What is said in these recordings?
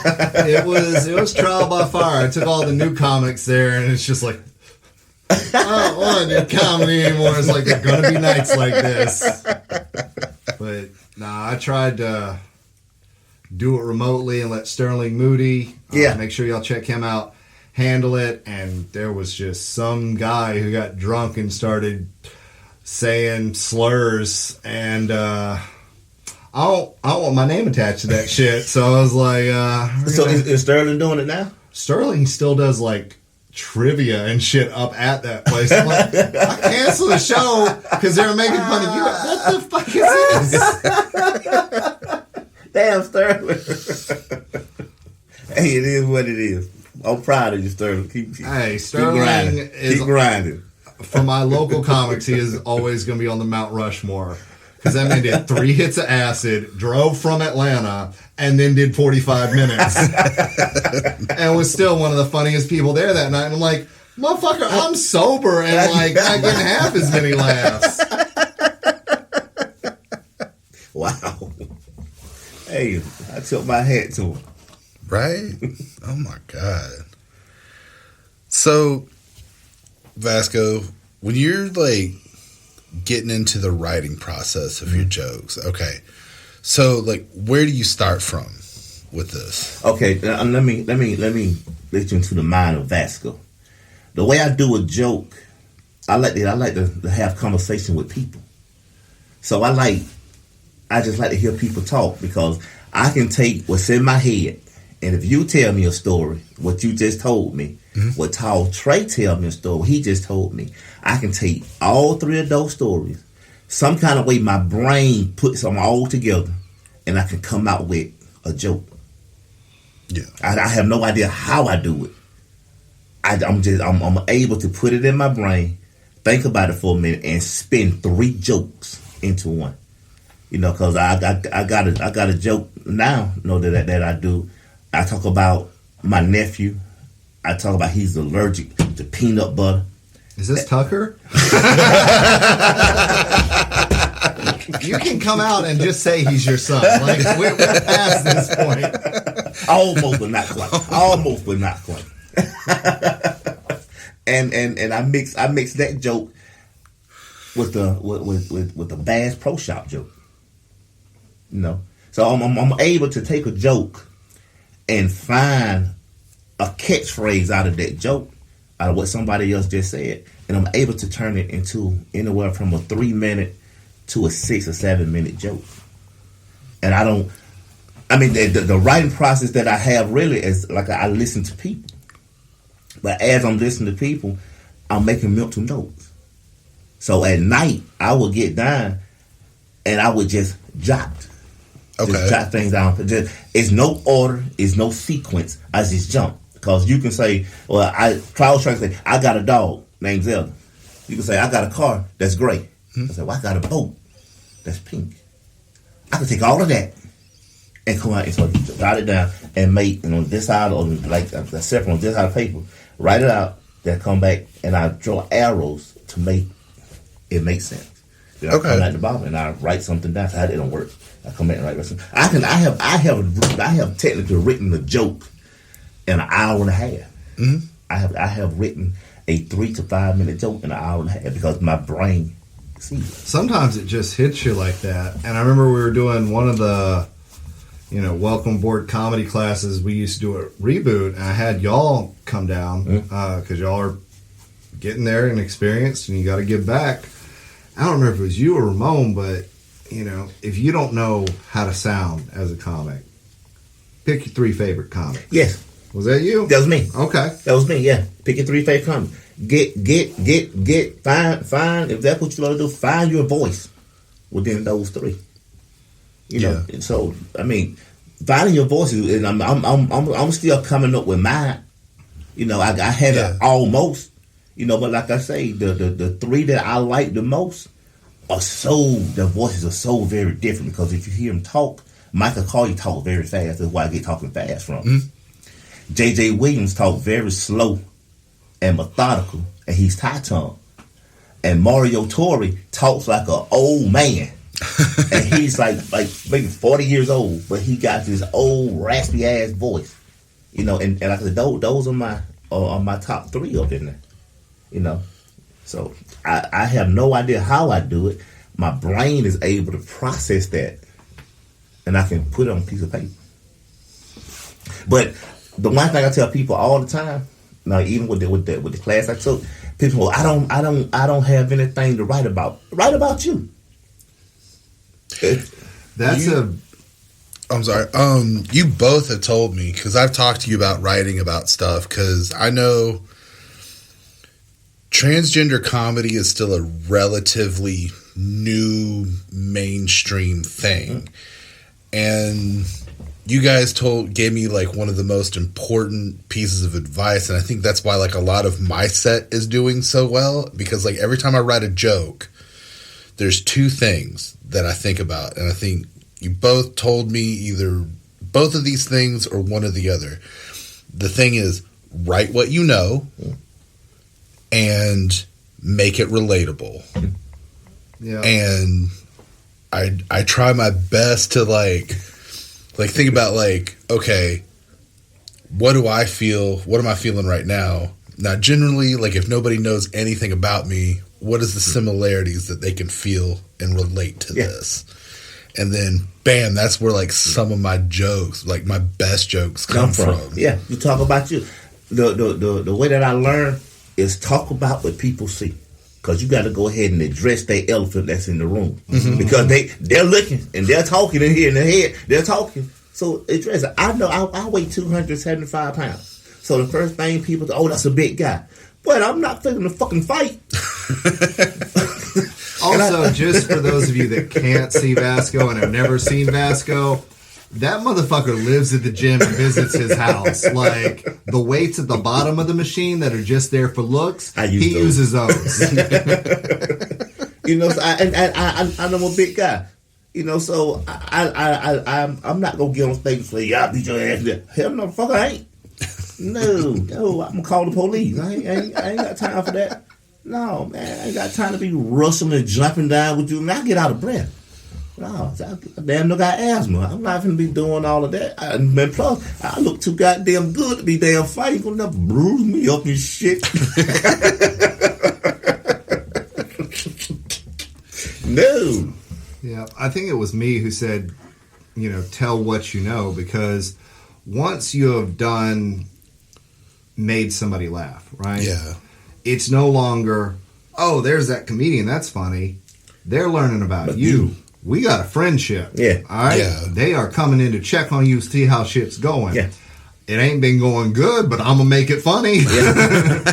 It was trial by fire. I took all the new comics there, and it's just like, I don't want to do comedy anymore. It's like, there are going to be nights like this. But, I tried to do it remotely and let Sterling Moody, make sure y'all check him out, handle it. And there was just some guy who got drunk and started saying slurs, and I don't want my name attached to that shit. So I was like, so is Sterling doing it now? Sterling still does like trivia and shit up at that place. I'm like, I canceled the show because they were making fun of you. What the fuck is this? Damn, Sterling. Hey, it is what it is. I'm proud of you, Sterling. Keep Sterling keep grinding. For my local comics, he is always going to be on the Mount Rushmore. Because that man did 3 hits of acid, drove from Atlanta, and then did 45 minutes. And was still one of the funniest people there that night. And I'm like, motherfucker, I'm sober and like not getting half as many laughs. Wow. Hey, I took my hat to him. Right? Oh my God. So, Vasco, when you're like getting into the writing process of your jokes, okay, so like where do you start from with this? Okay, let me let you into the mind of Vasco. The way I do a joke, I like to have conversation with people. So I just like to hear people talk, because I can take what's in my head, and if you tell me a story, what you just told me, what Tall Trey tell me a story, he just told me, I can take all 3 of those stories, some kind of way my brain puts them all together, and I can come out with a joke. Yeah, I have no idea how I do it. I'm able to put it in my brain, think about it for a minute, and spin 3 jokes into one. You know, because I got a joke now, you know, that I do. I talk about my nephew. I talk about he's allergic to peanut butter. Is this Tucker? You can come out and just say he's your son. Like, we're past this point. Almost, but not quite. Almost, but not quite. and I mix that joke with the Bass Pro Shop joke. You know, so I'm able to take a joke and find a catchphrase out of that joke, out of what somebody else just said, and I'm able to turn it into anywhere from a 3-minute to a 6 or 7 minute joke. And the writing process that I have really is like I listen to people, but as I'm listening to people, I'm making mental notes. So at night I would get down and I would just jot. Okay. Just jot things down. It's no order. It's no sequence. I just jump. Because you can say, well, I was trying to say, I got a dog named Zelda. You can say, I got a car that's gray. I say, well, I got a boat that's pink. I can take all of that and come out and sort of jot it down and make, on this side, or like a separate on this side of paper, write it out, then come back and I draw arrows to make it make sense. Then I come at the bottom and I write something down. So it don't work. I come back and write something. I have technically written a joke in an hour and a half. Mm-hmm. I have written a 3 to 5 minute joke in an hour and a half because my brain sees it. Sometimes it just hits you like that. And I remember we were doing one of the, welcome board comedy classes. We used to do a reboot, and I had y'all come down because y'all are getting there and experienced, and you got to give back. I don't remember if it was you or Ramon, but if you don't know how to sound as a comic, pick your 3 favorite comics. Yes. Was that you? That was me. Okay. That was me, yeah. Pick your 3 favorite comics. Find, if that's what you want to do, find your voice within those 3. You know, so, finding your voice, and I'm still coming up with mine. I haven't almost, but like I say, the 3 that I like the most their voices are so very different, because if you hear them talk, Michael Collier talk very fast. That's why I get talking fast from. Mm-hmm. J.J. Williams talk very slow and methodical, and he's high tongue. And Mario Torre talks like an old man. And he's like maybe 40 years old, but he got this old raspy ass voice, and like I said, those are my top 3 up in there, So I have no idea how I do it. My brain is able to process that, and I can put it on a piece of paper. But the one thing I tell people all the time, now even with the class I took, people, I don't have anything to write about. Write about you. I'm sorry. You both have told me, because I've talked to you about writing about stuff, because I know transgender comedy is still a relatively new mainstream thing. And you guys gave me like one of the most important pieces of advice, and I think that's why like a lot of my set is doing so well, because like every time I write a joke, there's 2 things that I think about, and I think you both told me either both of these things or one or the other. The thing is, write what you know and make it relatable. Yeah. And I try my best to like think about like, okay, what do I feel? What am I feeling right now? Now, generally, like if nobody knows anything about me, what is the similarities that they can feel and relate to this? And then, bam, that's where like some of my jokes, like my best jokes come from. Yeah, you talk about you. The way that I learn is talk about what people see. Because you got to go ahead and address that elephant that's in the room. Mm-hmm. Because they're looking and they're talking in here in their head. They're talking. So address it. I know I weigh 275 pounds. So the first thing people say, that's a big guy. But I'm not fixing to fucking fight. Also, just for those of you that can't see Vasco and have never seen Vasco, that motherfucker lives at the gym and visits his house. Like, the weights at the bottom of the machine that are just there for looks, he uses those. So I'm a big guy. So I'm not going to get on stage and say, yeah, I beat your ass. Hell no, fucker, I ain't. No, I'm going to call the police. I ain't got time for that. No, man, I ain't got time to be rustling and jumping down with you. Man, I get out of breath. No, I damn no got asthma. I'm not going to be doing all of that. And plus, I look too goddamn good to be damn fighting. You're going to never bruise me up and shit. No. Yeah, I think it was me who said, tell what you know, because once you have made somebody laugh, right? Yeah. It's no longer, there's that comedian, that's funny. They're learning about you. We got a friendship. Yeah. All right? Yeah. They are coming in to check on you, see how shit's going. Yeah. It ain't been going good, but I'm going to make it funny. Yeah.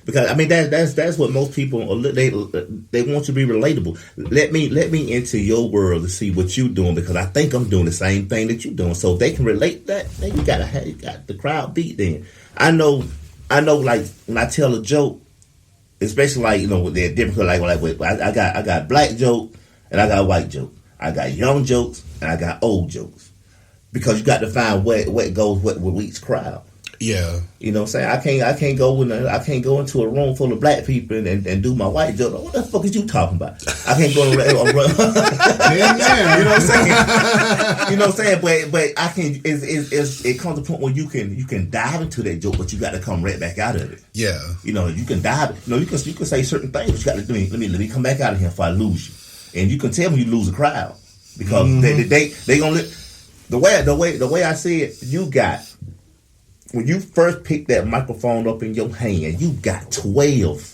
Because, I mean, that's what most people, they want to be relatable. Let me into your world to see what you're doing, because I think I'm doing the same thing that you're doing. So if they can relate that, then you got the crowd beat then. I know, like, when I tell a joke, especially like, they're different, like I got black joke, and I got white joke. I got young jokes and I got old jokes, because you got to find what goes with each crowd. Yeah, you know what I'm saying? I can't go into a room full of black people and do my white joke. What the fuck is you talking about? I can't go to you know what I'm saying? You know what I'm saying? But I can. It comes to a point where you can dive into that joke, but you got to come right back out of it. Yeah, you can dive. You can say certain things, but you got to let me come back out of here if I lose you. And you can tell when you lose a crowd, because they gonna the way I see it. You got, when you first pick that microphone up in your hand, you got 12.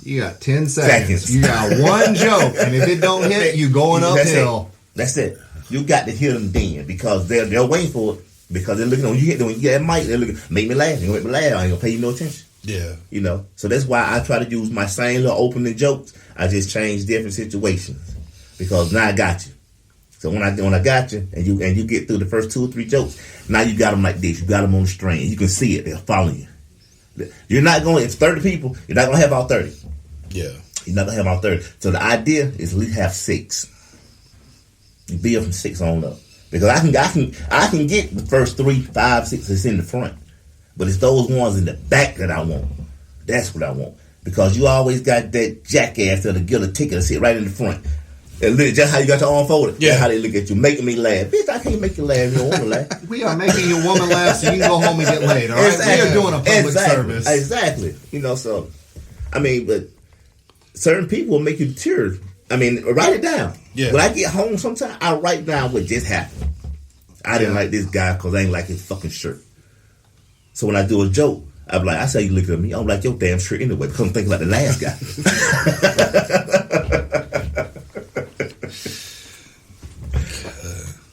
You got 10 seconds. You got one joke, and if it don't hit, you going uphill. That's it. You got to hit them then, because they're waiting for it, because they're looking when you get that mic. They're looking, make me laugh. You make me laugh. I ain't gonna pay you no attention. Yeah. So that's why I try to use my same little opening jokes. I just change different situations, because now I got you. So when I got you and you get through the first 2 or 3 jokes, now you got them like this. You got them on the string. You can see it. They're following you. You're not going. It's 30 people. You're not gonna have all 30. Yeah. You're not gonna have all 30. So the idea is at least have 6. You build from 6 on up, because I can get the first 3, 5, 6 that's in the front. But it's those ones in the back that I want. That's what I want. Because you always got that jackass that'll get a ticket and sit right in the front. And look, just how you got your arm folded. Yeah. That's how they look at you, making me laugh. Bitch, I can't make you laugh. You don't want to laugh. We are making your woman laugh so you can go home and get laid, all right? Exactly. We are doing a public service. Exactly. You know, so, I mean, but certain people will make you tear. I mean, write it down. Yeah. When I get home sometimes, I write down what just happened. I didn't like this guy because I ain't like his fucking shirt. So when I do a joke, I'm like, I say you look at me, I'm like your damn shirt anyway. Come think about the last guy.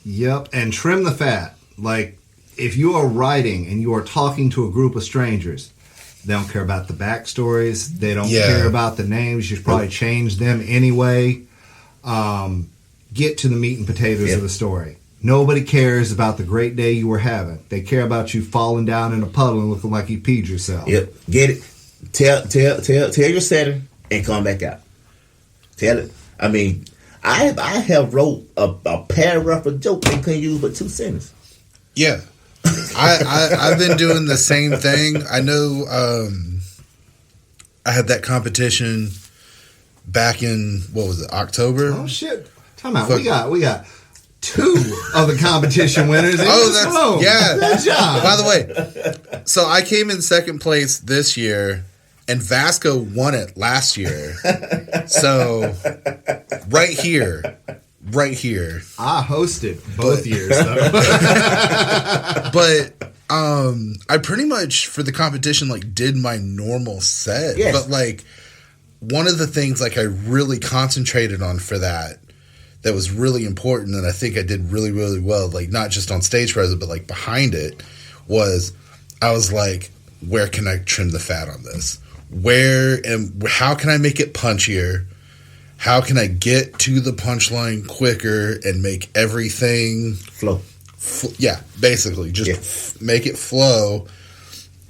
Yep, and trim the fat. Like, if you are writing and you are talking to a group of strangers, they don't care about the backstories. They don't care about the names. You should probably change them anyway. Get to the meat and potatoes of the story. Nobody cares about the great day you were having. They care about you falling down in a puddle and looking like you peed yourself. Yep, get it. Tell your setting and come back out. Tell it. I mean, I have wrote a paragraph of joke and couldn't use but 2 sentences. Yeah. I've been doing the same thing. I know I had that competition back in, what was it, October? Oh, shit. Time out. We got 2 of the competition winners. Yeah. Good job. By the way, so I came in second place this year, and Vasco won it last year. So right here. I hosted both years, though. But I pretty much for the competition like did my normal set. Yes. But like one of the things like I really concentrated on for that was really important, and I think I did really, really well, like not just on stage presence, but like behind it, was I was like, where can I trim the fat on this? How can I make it punchier? How can I get to the punchline quicker and make everything Flow? Basically just make it flow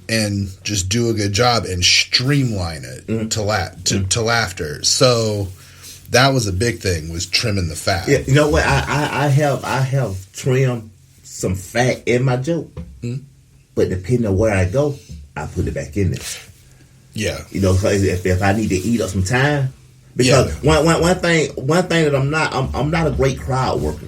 and just do a good job and streamline it to laughter. So that was a big thing, was trimming the fat. Yeah, you know what? I have trimmed some fat in my joke, but depending on where I go, I put it back in there. Yeah, you know, if I need to eat up some time, because one thing that I'm not a great crowd worker.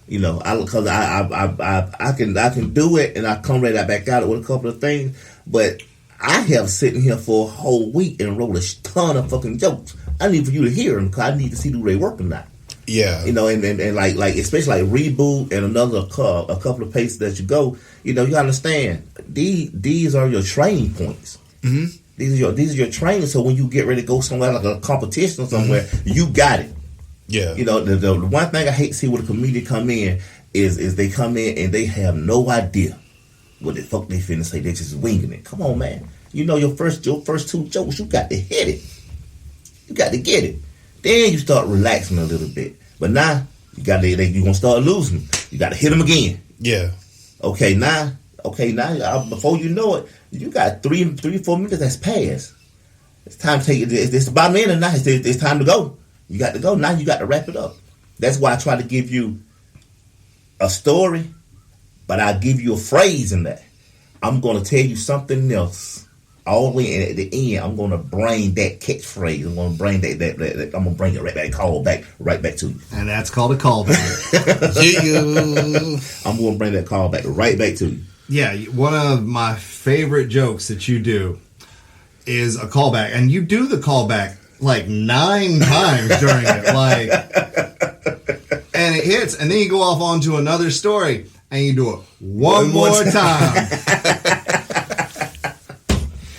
You know, because I can do it and I come right back out with a couple of things, but I have sitting here for a whole week and wrote a ton of fucking jokes. I need for you to hear them because I need to see who they work or not. Yeah, you know, and like especially like Reboot and a couple of places that you go. You know, you understand these are your training points. Mm-hmm. These are your training. So when you get ready to go somewhere like a competition or somewhere, you got it. Yeah. You know, the one thing I hate to see when a comedian come in is they come in and they have no idea what the fuck they finna say. They're just winging it. Come on, man. You know your first 2 jokes, you got to hit it. You got to get it. Then you start relaxing a little bit. But now you gonna start losing. You got to hit them again. Yeah. Okay, now before you know it, you got 3 4 minutes that's passed. It's time to take it. It's about the end now. It's time to go. You got to go. Now you got to wrap it up. That's why I try to give you a story, but I give you a phrase in that. I'm going to tell you something else. All the way, and at the end, I'm going to bring that catchphrase. I'm going to bring that I'm going to bring it right back, call back, right back to you. And that's called a callback. I'm going to bring that call back right back to you. Yeah, one of my favorite jokes that you do is a callback, and you do the callback like 9 times during it, like, and it hits, and then you go off onto another story, and you do it one more time.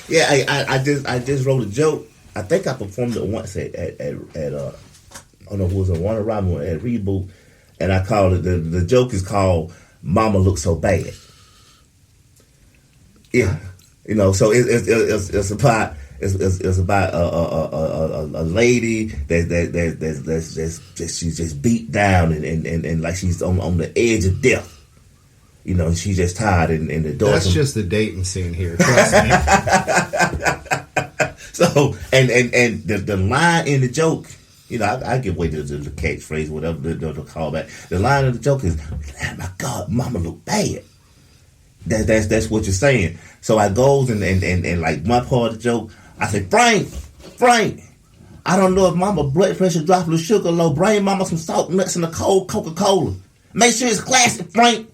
Yeah, I just wrote a joke. I think I performed it once at I don't know if it was a Warner Robin at Reboot, and I called it the joke is called "Mama Looks So Bad." Yeah, you know, so it's about a lady that she's just beat down and like she's on the edge of death. You know, she's just tired and the door. That's just the dating scene here. Trust me. So and the line in the joke, you know, I give away the catchphrase, whatever the callback. The line of the joke is, oh "My God, Mama look bad." That's what you're saying. So I goes and like my part of the joke, I say, Frank, I don't know if mama blood pressure dropping, the sugar low. Bring mama some salt nuts and a cold Coca-Cola. Make sure it's classic, Frank.